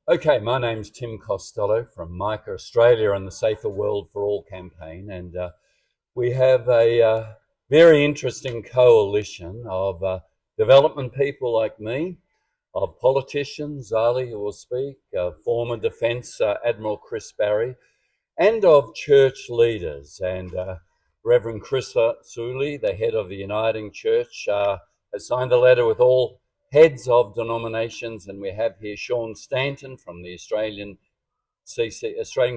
Okay, my name's Tim Costello from Micah, Australia, and the Safer World for All campaign. And we have a very interesting coalition of development people like me, of politicians, Zali, who will speak, former Defence Admiral Chris Barry, and of church leaders. And Reverend Chris Suli, the head of the Uniting Church, has signed a letter with all heads of denominations, and we have here Sean Stanton from the Australian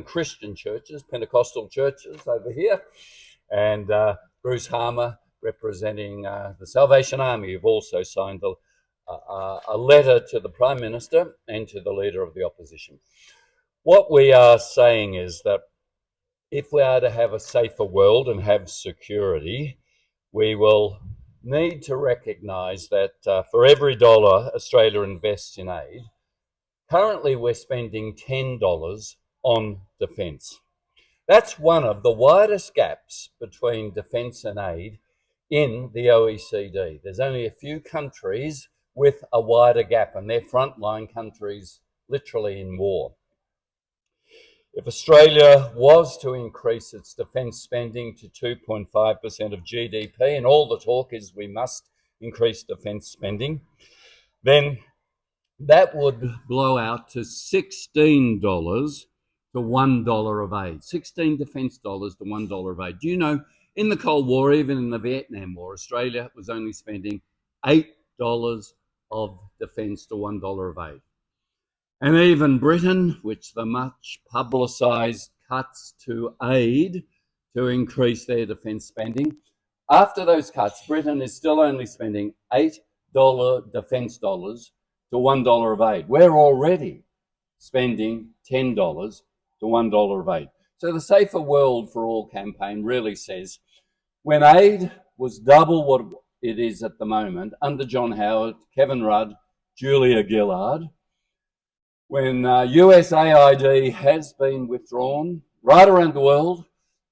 Christian churches, Pentecostal churches over here, and Bruce Harmer representing the Salvation Army, who've also signed a letter to the Prime Minister and to the Leader of the Opposition. What we are saying is that if we are to have a safer world and have security, we will need to recognise that for every dollar Australia invests in aid, currently we're spending $10 on defence. That's one of the widest gaps between defence and aid in the OECD. There's only a few countries with a wider gap, and they're frontline countries literally in war. If Australia was to increase its defence spending to 2.5% of GDP, and all the talk is we must increase defence spending, then that would blow out to $16 to $1 of aid. 16 defence dollars to $1 of aid. Do you know, in the Cold War, even in the Vietnam War, Australia was only spending $8 of defence to $1 of aid. And even Britain, which the much publicised cuts to aid to increase their defence spending, after those cuts, Britain is still only spending $8 defence dollars to $1 of aid. We're already spending $10 to $1 of aid. So the Safer World for All campaign really says when aid was double what it is at the moment under John Howard, Kevin Rudd, Julia Gillard, when USAID has been withdrawn right around the world,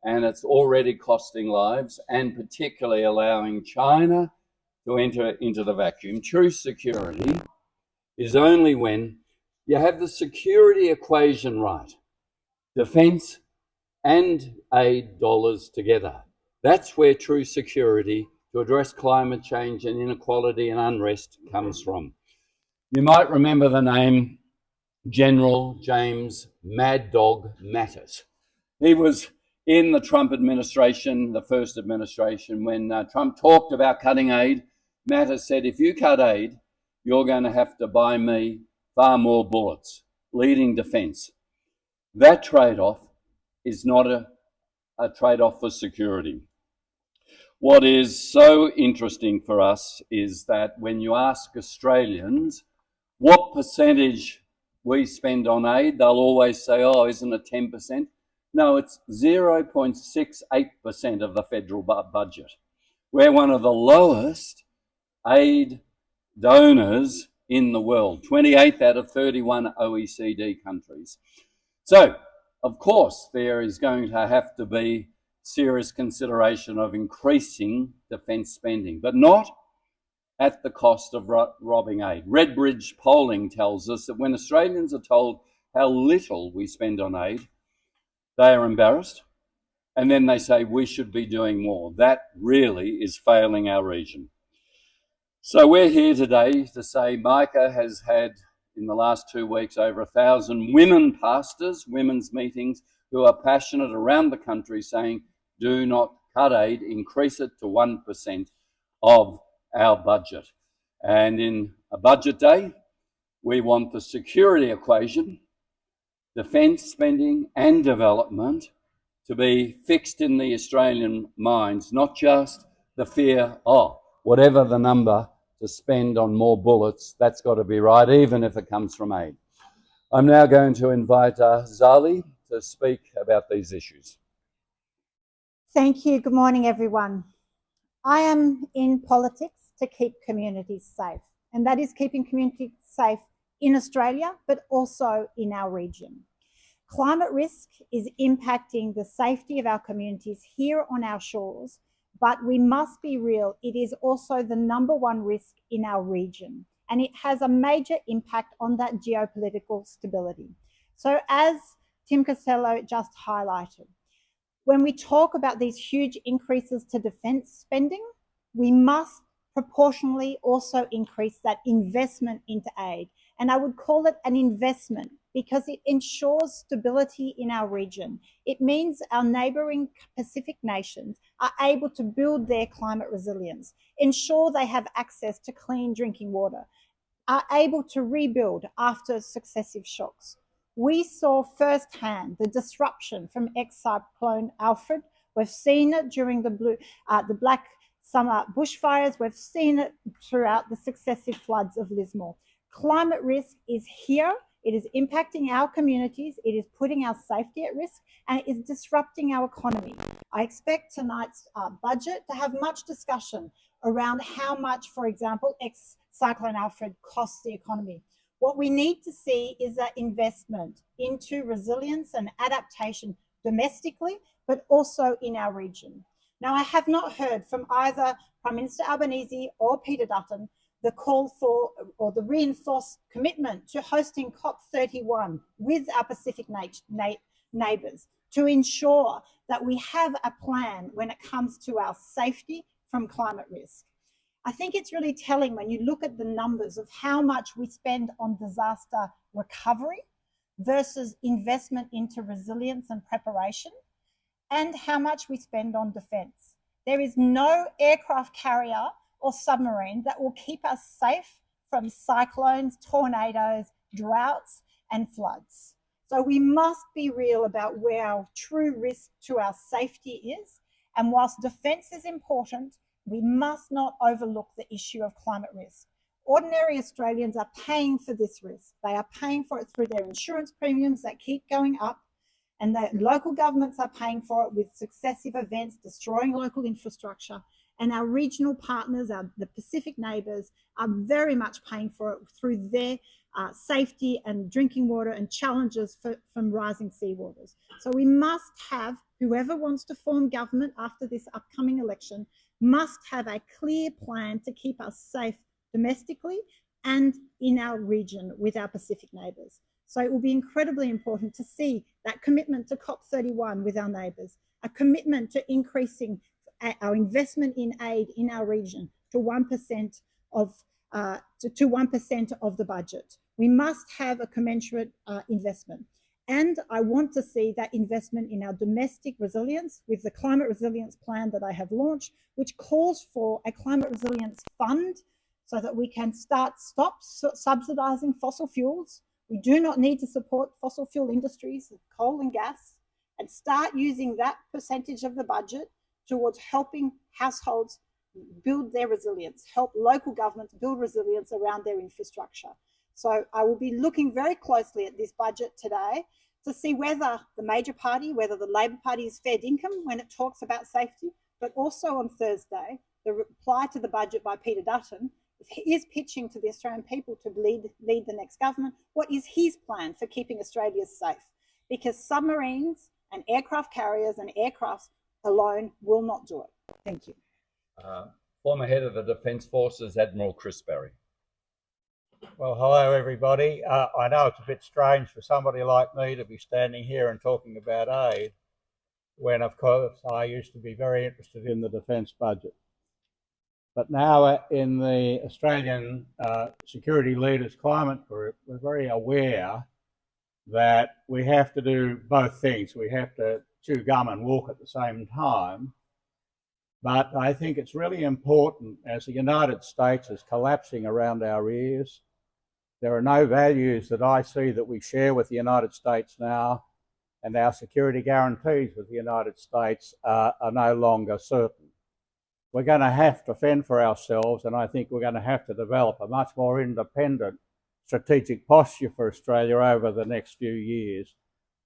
and it's already costing lives, and particularly allowing China to enter into the vacuum. True security is only when you have the security equation right, defence and aid dollars together. That's where true security to address climate change and inequality and unrest comes from. You might remember the name General James Mad Dog Mattis. He was in the Trump administration, the first administration, when Trump talked about cutting aid. Mattis said, if you cut aid, you're going to have to buy me far more bullets, leading defence. That trade-off is not a trade-off for security. What is so interesting for us is that when you ask Australians what percentage we spend on aid, they'll always say, oh, isn't it 10%? No, it's 0.68% of the federal budget. We're one of the lowest aid donors in the world, 28th out of 31 OECD countries. So, of course, there is going to have to be serious consideration of increasing defence spending, but not at the cost of robbing aid. Redbridge polling tells us that when Australians are told how little we spend on aid, they are embarrassed, and then they say we should be doing more. That really is failing our region. So we're here today to say Micah has had, in the last 2 weeks, over 1,000 women pastors, women's meetings, who are passionate around the country saying, do not cut aid, increase it to 1% of our budget. And in a budget day, we want the security equation, defence spending and development, to be fixed in the Australian minds, not just the fear, oh, whatever the number to spend on more bullets, that's got to be right, even if it comes from aid. I'm now going to invite Zali to speak about these issues. Thank you. Good morning, everyone. I am in politics to keep communities safe, and that is keeping communities safe in Australia, but also in our region. Climate risk is impacting the safety of our communities here on our shores, but we must be real. It is also the #1 risk in our region. and it has a major impact on that geopolitical stability. So as Tim Costello just highlighted, when we talk about these huge increases to defence spending, we must proportionally also increase that investment into aid. And I would call it an investment because it ensures stability in our region. It means our neighbouring Pacific nations are able to build their climate resilience, ensure they have access to clean drinking water, are able to rebuild after successive shocks. We saw firsthand the disruption from ex-cyclone Alfred. We've seen it during the Black Summer bushfires. We've seen it throughout the successive floods of Lismore. Climate risk is here. It is impacting our communities. It is putting our safety at risk, and it is disrupting our economy. I expect tonight's budget to have much discussion around how much, for example, ex-cyclone Alfred costs the economy. What we need to see is that investment into resilience and adaptation domestically, but also in our region. Now, I have not heard from either Prime Minister Albanese or Peter Dutton the call for or the reinforced commitment to hosting COP31 with our Pacific neighbours to ensure that we have a plan when it comes to our safety from climate risk. I think it's really telling when you look at the numbers of how much we spend on disaster recovery versus investment into resilience and preparation, and how much we spend on defence. There is no aircraft carrier or submarine that will keep us safe from cyclones, tornadoes, droughts, and floods. So we must be real about where our true risk to our safety is. And whilst defence is important, we must not overlook the issue of climate risk. Ordinary Australians are paying for this risk. They are paying for it through their insurance premiums that keep going up, and the local governments are paying for it with successive events destroying local infrastructure. And our regional partners, the Pacific neighbours, are very much paying for it through their safety and drinking water and challenges from rising seawaters. So we must have, whoever wants to form government after this upcoming election, must have a clear plan to keep us safe domestically and in our region with our Pacific neighbours. So it will be incredibly important to see that commitment to COP31 with our neighbours, a commitment to increasing our investment in aid in our region to 1% of to 1% of the budget. We must have a commensurate investment. And I want to see that investment in our domestic resilience with the climate resilience plan that I have launched, which calls for a climate resilience fund so that we can stop subsidising fossil fuels. We do not need to support fossil fuel industries, coal and gas, and start using that percentage of the budget towards helping households build their resilience, help local governments build resilience around their infrastructure. So I will be looking very closely at this budget today to see whether the major party, whether the Labor Party is fair dinkum when it talks about safety, but also on Thursday, the reply to the budget by Peter Dutton, if he is pitching to the Australian people to lead the next government, what is his plan for keeping Australia safe? Because submarines and aircraft carriers and aircrafts alone will not do it. Thank you. Former head of the Defence Forces, Admiral Chris Barry. Well, hello everybody. I know it's a bit strange for somebody like me to be standing here and talking about aid when, of course, I used to be very interested in the defence budget. But now in the Australian Security Leaders Climate Group, we're very aware that we have to do both things. We have to chew gum and walk at the same time. But I think it's really important, as the United States is collapsing around our ears, there are no values that I see that we share with the United States now, and our security guarantees with the United States are no longer certain. We're going to have to fend for ourselves, and I think we're going to have to develop a much more independent strategic posture for Australia over the next few years.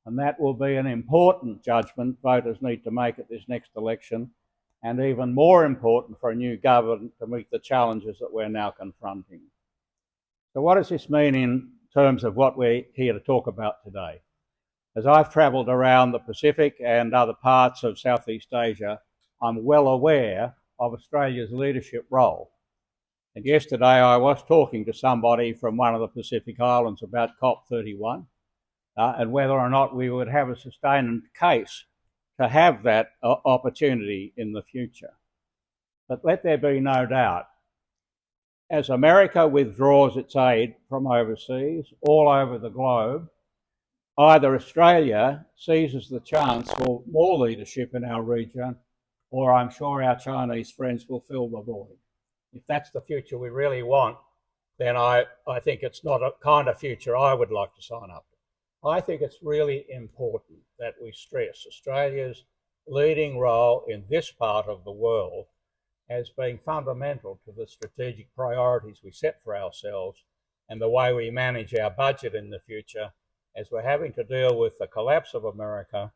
And that will be an important judgment voters need to make at this next election, and even more important for a new government to meet the challenges that we're now confronting. So what does this mean in terms of what we're here to talk about today? As I've travelled around the Pacific and other parts of Southeast Asia, I'm well aware of Australia's leadership role. And yesterday I was talking to somebody from one of the Pacific Islands about COP31 and whether or not we would have a sustained case to have that opportunity in the future. But let there be no doubt, as America withdraws its aid from overseas, all over the globe, either Australia seizes the chance for more leadership in our region, or I'm sure our Chinese friends will fill the void. If that's the future we really want, then I think it's not a kind of future I would like to sign up to. I think it's really important that we stress Australia's leading role in this part of the world as being fundamental to the strategic priorities we set for ourselves and the way we manage our budget in the future, as we're having to deal with the collapse of America,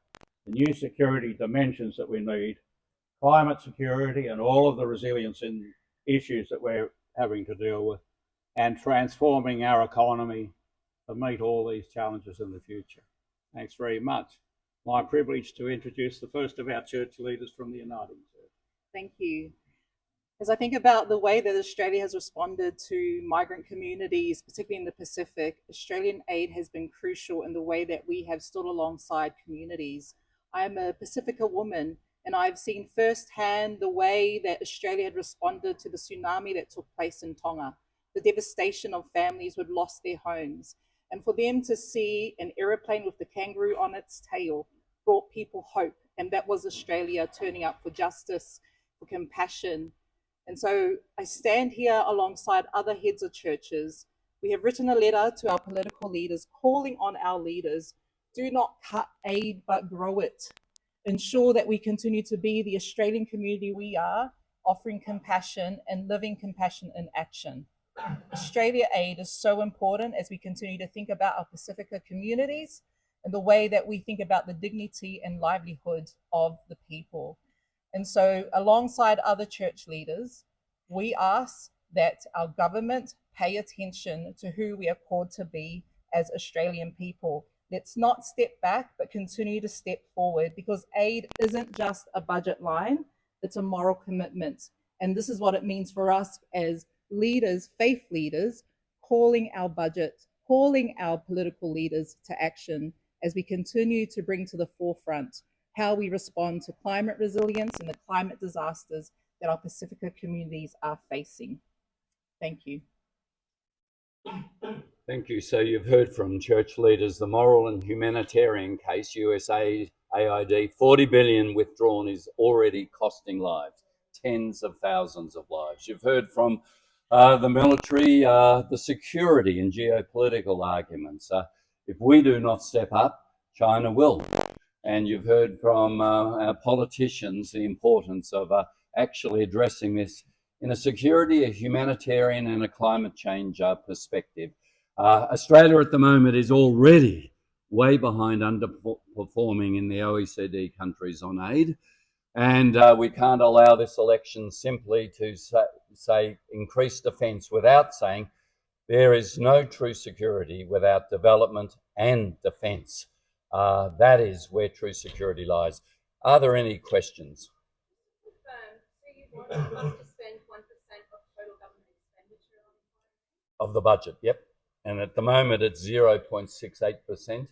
the new security dimensions that we need, climate security and all of the resilience in issues that we're having to deal with, and transforming our economy to meet all these challenges in the future. Thanks very much. My privilege to introduce the first of our church leaders from the Uniting Church. Thank you. As I think about the way that Australia has responded to migrant communities, particularly in the Pacific, Australian aid has been crucial in the way that we have stood alongside communities. I am a Pacifica woman, and I've seen firsthand the way that Australia had responded to the tsunami that took place in Tonga, the devastation of families who had lost their homes. And for them to see an aeroplane with the kangaroo on its tail brought people hope. And that was Australia turning up for justice, for compassion. And so I stand here alongside other heads of churches. We have written a letter to our political leaders calling on our leaders, do not cut aid, but grow it. Ensure that we continue to be the Australian community we are, offering compassion and living compassion in action. Australia Aid is so important as we continue to think about our Pacifica communities and the way that we think about the dignity and livelihood of the people. And so alongside other church leaders, we ask that our government pay attention to who we are called to be as Australian people. Let's not step back, but continue to step forward, because aid isn't just a budget line, it's a moral commitment. And this is what it means for us as leaders, faith leaders, calling our budget, calling our political leaders to action as we continue to bring to the forefront how we respond to climate resilience and the climate disasters that our Pacifica communities are facing. Thank you. Thank you. So you've heard from church leaders the moral and humanitarian case, USA AID, 40 billion withdrawn is already costing lives, tens of thousands of lives. You've heard from the military, the security and geopolitical arguments. If we do not step up, China will. And you've heard from our politicians the importance of actually addressing this in a security, a humanitarian and a climate change perspective. Australia at the moment is already way behind, underperforming in the OECD countries on aid. And we can't allow this election simply to say increase defence without saying there is no true security without development and defence. That is where true security lies. Are there any questions? So you want us to spend 1% of total government expenditure on environment? Of the budget, yep. And at the moment it's 0.68%.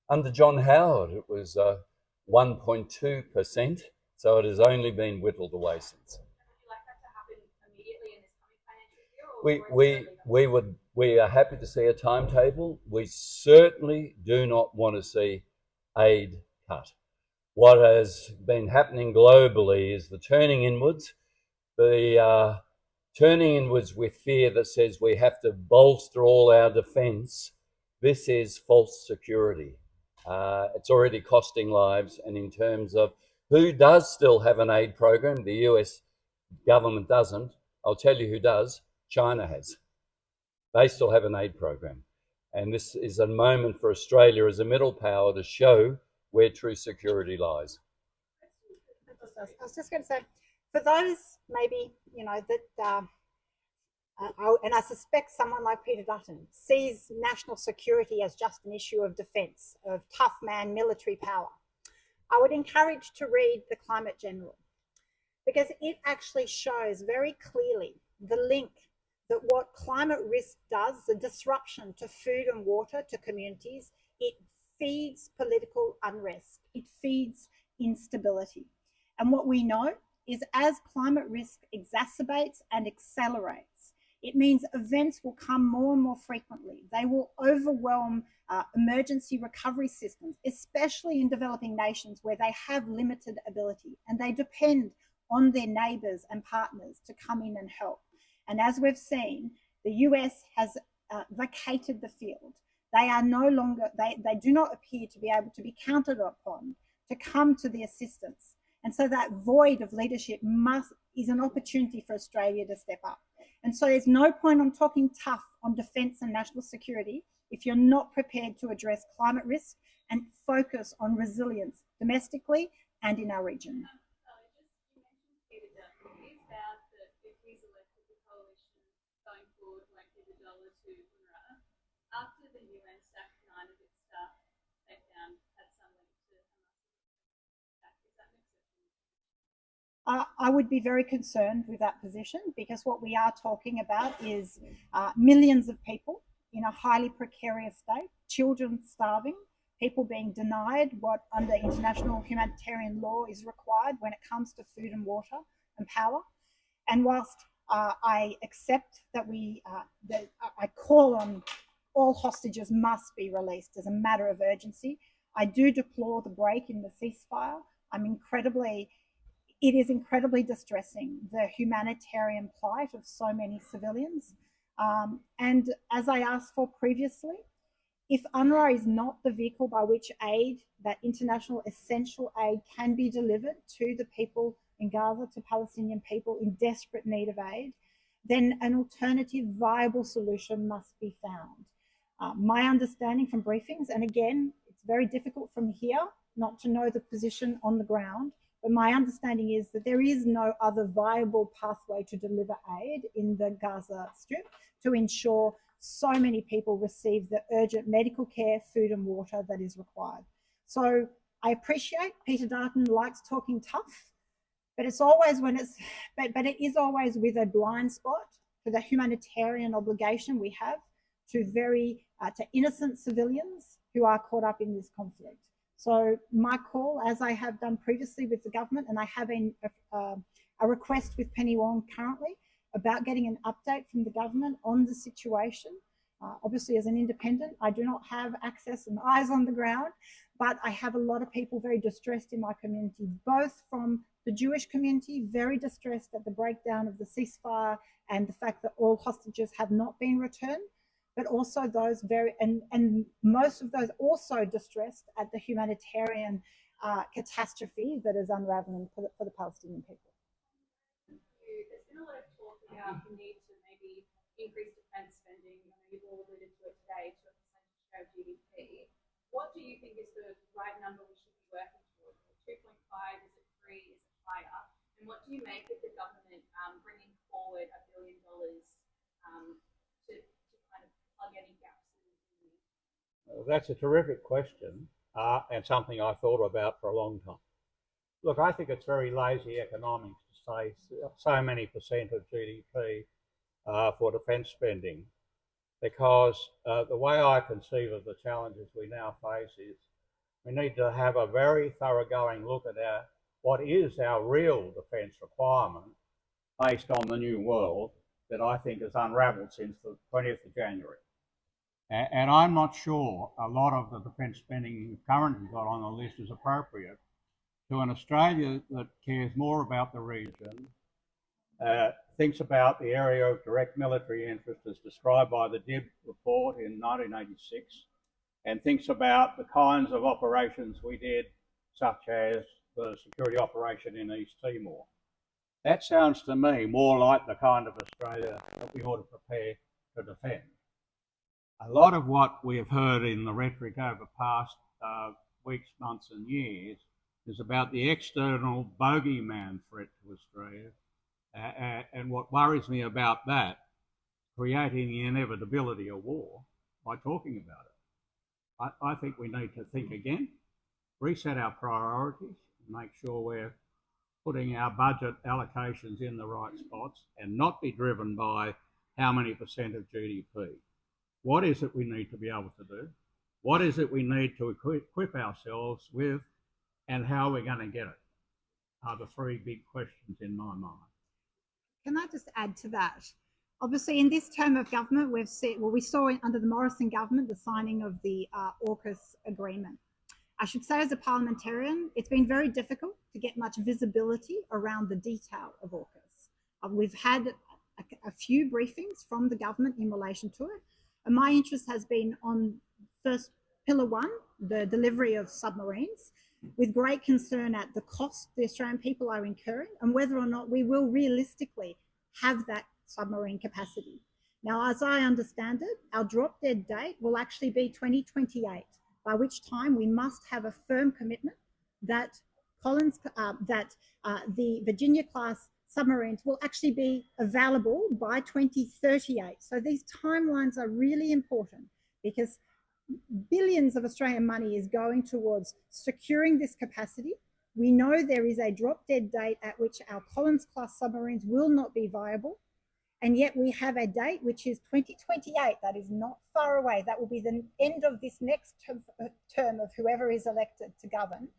Under John Howard it was 1.2%, so it has only been whittled away since. Would you like that to happen immediately in this coming financial year? We are happy to see a timetable. We certainly do not want to see aid cut. What has been happening globally is the turning inwards, turning inwards with fear that says we have to bolster all our defence. This is false security. It's already costing lives, and in terms of who does still have an aid program, the US government doesn't. I'll tell you who does. China has. They still have an aid program. And this is a moment for Australia as a middle power to show where true security lies. I was just going to say, for those maybe, that, and I suspect someone like Peter Dutton sees national security as just an issue of defence, of tough man military power, I would encourage to read The Climate General, because it actually shows very clearly the link that what climate risk does, the disruption to food and water to communities, it feeds political unrest, it feeds instability. And what we know is as climate risk exacerbates and accelerates, it means events will come more and more frequently. They will overwhelm emergency recovery systems, especially in developing nations where they have limited ability and they depend on their neighbours and partners to come in and help. And as we've seen, the US has vacated the field. They are no longer, they do not appear to be able to be counted upon to come to the assistance. And so that void of leadership is an opportunity for Australia to step up. And so there's no point on talking tough on defence and national security if you're not prepared to address climate risk and focus on resilience domestically and in our region. After the UN sacked 9 of its staff, they found had some link to Hamas. Is that an exception? I would be very concerned with that position because what we are talking about is millions of people in a highly precarious state, children starving, people being denied what under international humanitarian law is required when it comes to food and water and power. And whilst I accept that I call on all hostages must be released as a matter of urgency, I do deplore the break in the ceasefire. It is incredibly distressing, the humanitarian plight of so many civilians. And as I asked for previously, if UNRWA is not the vehicle by which aid, that international essential aid can be delivered to the people in Gaza, to Palestinian people in desperate need of aid, then an alternative viable solution must be found. My understanding from briefings, and again, it's very difficult from here not to know the position on the ground, but my understanding is that there is no other viable pathway to deliver aid in the Gaza Strip to ensure so many people receive the urgent medical care, food and water that is required. So I appreciate Peter Dutton likes talking tough, but it's always but it is always with a blind spot for the humanitarian obligation we have to innocent civilians who are caught up in this conflict. So my call, as I have done previously with the government, and I have a request with Penny Wong currently about getting an update from the government on the situation. Obviously, as an independent, I do not have access and eyes on the ground, but I have a lot of people very distressed in my community, both from the Jewish community, very distressed at the breakdown of the ceasefire and the fact that all hostages have not been returned, but also those and most of those also distressed at the humanitarian catastrophe that is unraveling for the Palestinian people. There's been a lot of talk about the need to maybe increase defence spending. I know you've all alluded to it today, to a percentage share of GDP. What do you think is the right number we should be working towards? 2.5, is it 3, is it higher? And what do you make of the government bringing forward $1 billion to kind of plug any gaps in the Well, that's a terrific question and something I thought about for a long time. Look, I think it's very lazy economics to say so many percent of GDP for defence spending, because the way I conceive of the challenges we now face is we need to have a very thoroughgoing look at what is our real defence requirement based on the new world that I think has unravelled since the 20th of January. And I'm not sure a lot of the defence spending we've currently got on the list is appropriate to an Australia that cares more about the region, thinks about the area of direct military interest as described by the DIB report in 1986, and thinks about the kinds of operations we did, such as the security operation in East Timor. That sounds to me more like the kind of Australia that we ought to prepare to defend. A lot of what we have heard in the rhetoric over past weeks, months and years is about the external bogeyman threat to Australia. And what worries me about that, creating the inevitability of war by talking about it. I think we need to think again, reset our priorities, make sure we're putting our budget allocations in the right spots and not be driven by how many percent of GDP. What is it we need to be able to do? What is it we need to equip ourselves with, and how we're going to get it are the three big questions in my mind. Can I just add to that? Obviously, in this term of government, we've seen, well, we saw under the Morrison government the signing of the AUKUS agreement. I should say, as a parliamentarian, it's been very difficult to get much visibility around the detail of AUKUS. We've had a few briefings from the government in relation to it, and my interest has been on first pillar one, the delivery of submarines, with great concern at the cost the Australian people are incurring and whether or not we will realistically have that submarine capacity. Now, as I understand it, our drop dead date will actually be 2028, by which time we must have a firm commitment that the Virginia class submarines will actually be available by 2038. So these timelines are really important because billions of Australian money is going towards securing this capacity. We know there is a drop dead date at which our Collins class submarines will not be viable. And yet we have a date which is 2028. That is not far away. That will be the end of this next term of whoever is elected to govern,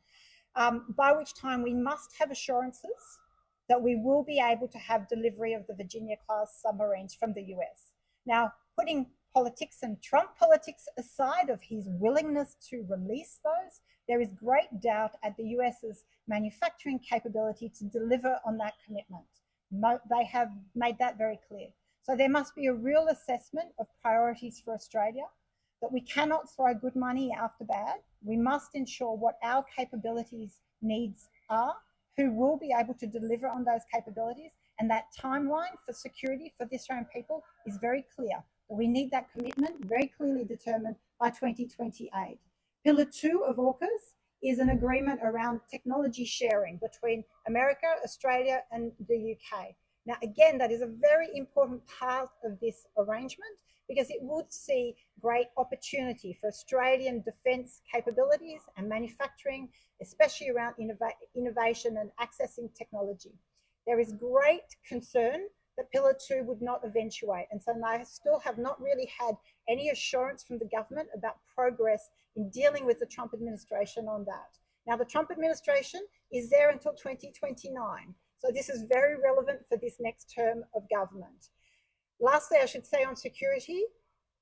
by which time we must have assurances that we will be able to have delivery of the Virginia class submarines from the US. Now, putting politics and Trump politics aside of his willingness to release those, there is great doubt at the US's manufacturing capability to deliver on that commitment. They have made that very clear. So there must be a real assessment of priorities for Australia, that we cannot throw good money after bad. We must ensure what our capabilities needs are, who will be able to deliver on those capabilities, and that timeline for security for the Australian people is very clear. We need that commitment very clearly determined by 2028. Pillar 2 of AUKUS is an agreement around technology sharing between America, Australia, and the UK. Now, again, that is a very important part of this arrangement because it would see great opportunity for Australian defence capabilities and manufacturing, especially around innovation and accessing technology. There is great concern that Pillar 2 would not eventuate. And so I still have not really had any assurance from the government about progress in dealing with the Trump administration on that. Now, the Trump administration is there until 2029. So this is very relevant for this next term of government. Lastly, I should say on security,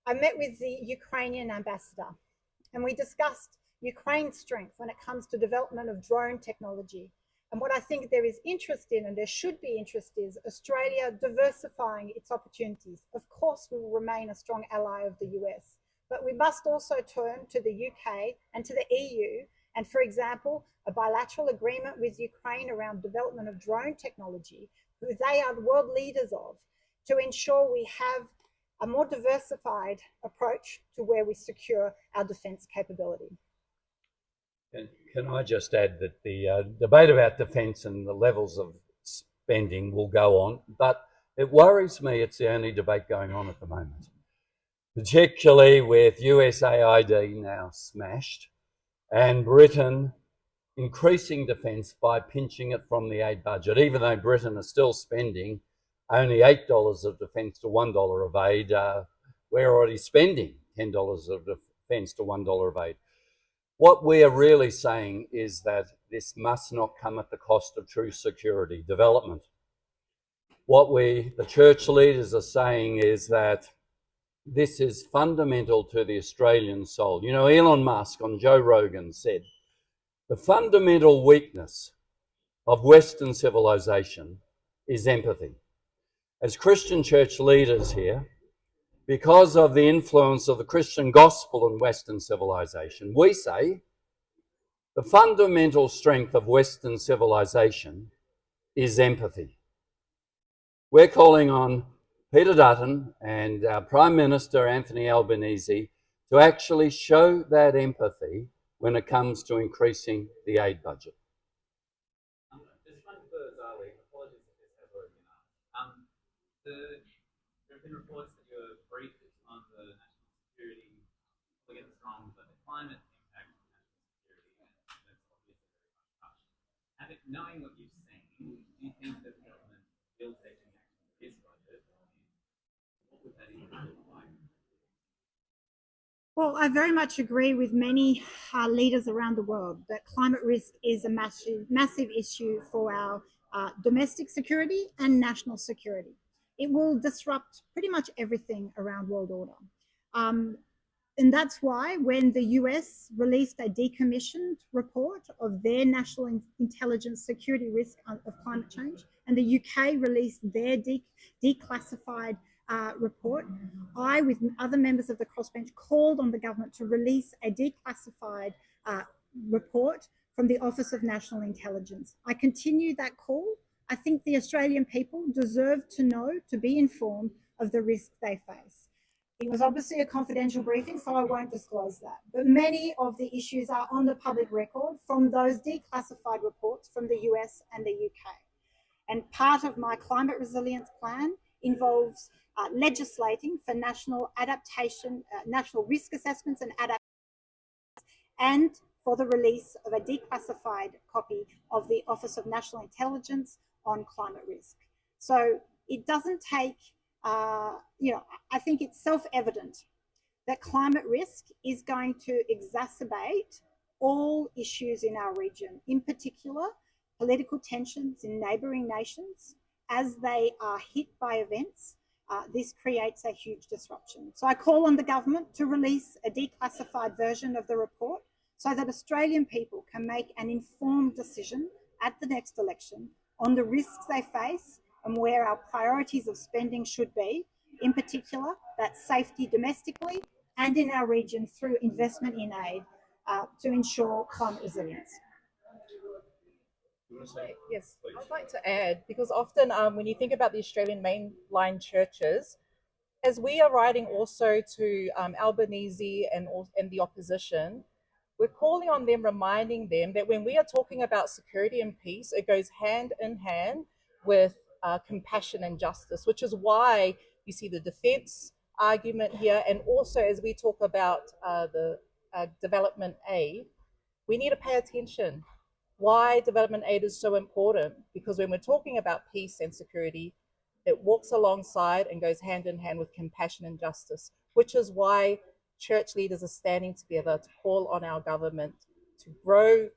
I met with the Ukrainian ambassador and we discussed Ukraine's strength when it comes to development of drone technology. And what I think there is interest in, and there should be interest, is Australia diversifying its opportunities. Of course, we will remain a strong ally of the US, but we must also turn to the UK and to the EU. And for example, a bilateral agreement with Ukraine around development of drone technology, who they are the world leaders of, to ensure we have a more diversified approach to where we secure our defence capability. Can I just add that the debate about defence and the levels of spending will go on, but it worries me it's the only debate going on at the moment, particularly with USAID now smashed and Britain increasing defence by pinching it from the aid budget, even though Britain is still spending only $8 of defence to $1 of aid. We're already spending $10 of defence to $1 of aid. What we are really saying is that this must not come at the cost of true security development. What the church leaders are saying is that this is fundamental to the Australian soul. You know, Elon Musk on Joe Rogan said, the fundamental weakness of Western civilization is empathy. As Christian church leaders here, because of the influence of the Christian gospel in Western civilization, we say the fundamental strength of Western civilization is empathy. We're calling on Peter Dutton and our Prime Minister Anthony Albanese to actually show that empathy when it comes to increasing the aid budget. Just one for Zali. Apologies if this has already been asked. There have been reports that you were briefed on the national security, I'll get this wrong, but the climate impact of national security, and that's obviously very much touched. Knowing what you've seen, do you think that the government will take any action with this budget? Well, I very much agree with many leaders around the world that climate risk is a massive issue for our domestic security and national security. It will disrupt pretty much everything around world order. And that's why when the US released a decommissioned report of their national intelligence security risk of climate change, and the UK released their declassified report, I, with other members of the crossbench, called on the government to release a declassified report from the Office of National Intelligence. I continue that call. I think the Australian people deserve to know, to be informed of the risk they face. It was obviously a confidential briefing, so I won't disclose that. But many of the issues are on the public record from those declassified reports from the US and the UK. And part of my climate resilience plan involves legislating for national adaptation, national risk assessments and adaptation, and for the release of a declassified copy of the Office of National Intelligence on climate risk. So it doesn't take, I think it's self-evident that climate risk is going to exacerbate all issues in our region, in particular, political tensions in neighbouring nations. As they are hit by events, this creates a huge disruption. So I call on the government to release a declassified version of the report so that Australian people can make an informed decision at the next election on the risks they face and where our priorities of spending should be, in particular, that safety domestically and in our region through investment in aid to ensure climate resilience. Yes, I'd like to add, because often when you think about the Australian mainline churches, as we are writing also to Albanese and the opposition, we're calling on them, reminding them that when we are talking about security and peace, it goes hand in hand with compassion and justice, which is why you see the defence argument here. And also as we talk about the development aid, we need to pay attention. Why development aid is so important, because when we're talking about peace and security, it walks alongside and goes hand in hand with compassion and justice, which is why church leaders are standing together to call on our government to grow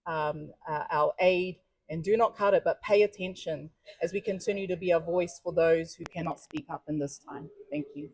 our aid and do not cut it, but pay attention as we continue to be a voice for those who cannot speak up in this time. Thank you.